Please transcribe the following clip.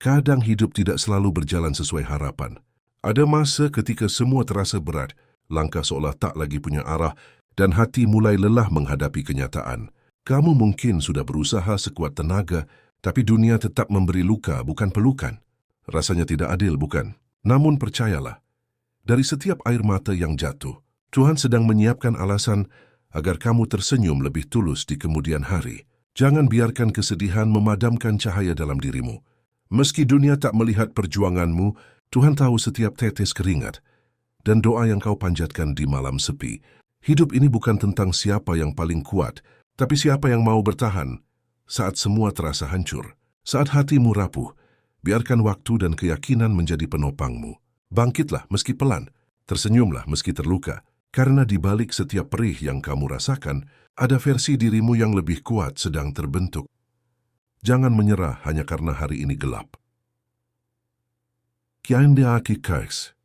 Kadang hidup tidak selalu berjalan sesuai harapan. Ada masa ketika semua terasa berat, langkah seolah tak lagi punya arah, dan hati mulai lelah menghadapi kenyataan. Kamu mungkin sudah berusaha sekuat tenaga, tapi dunia tetap memberi luka, bukan pelukan. Rasanya tidak adil, bukan? Namun percayalah, dari setiap air mata yang jatuh, Tuhan sedang menyiapkan alasan agar kamu tersenyum lebih tulus di kemudian hari. Jangan biarkan kesedihan memadamkan cahaya dalam dirimu. Meski dunia tak melihat perjuanganmu, Tuhan tahu setiap tetes keringat dan doa yang kau panjatkan di malam sepi. Hidup ini bukan tentang siapa yang paling kuat, tapi siapa yang mau bertahan saat semua terasa hancur. Saat hatimu rapuh, biarkan waktu dan keyakinan menjadi penopangmu. Bangkitlah meski pelan, tersenyumlah meski terluka, karena di balik setiap perih yang kamu rasakan, ada versi dirimu yang lebih kuat sedang terbentuk. Jangan menyerah hanya karena hari ini gelap. Kian dia aki kais.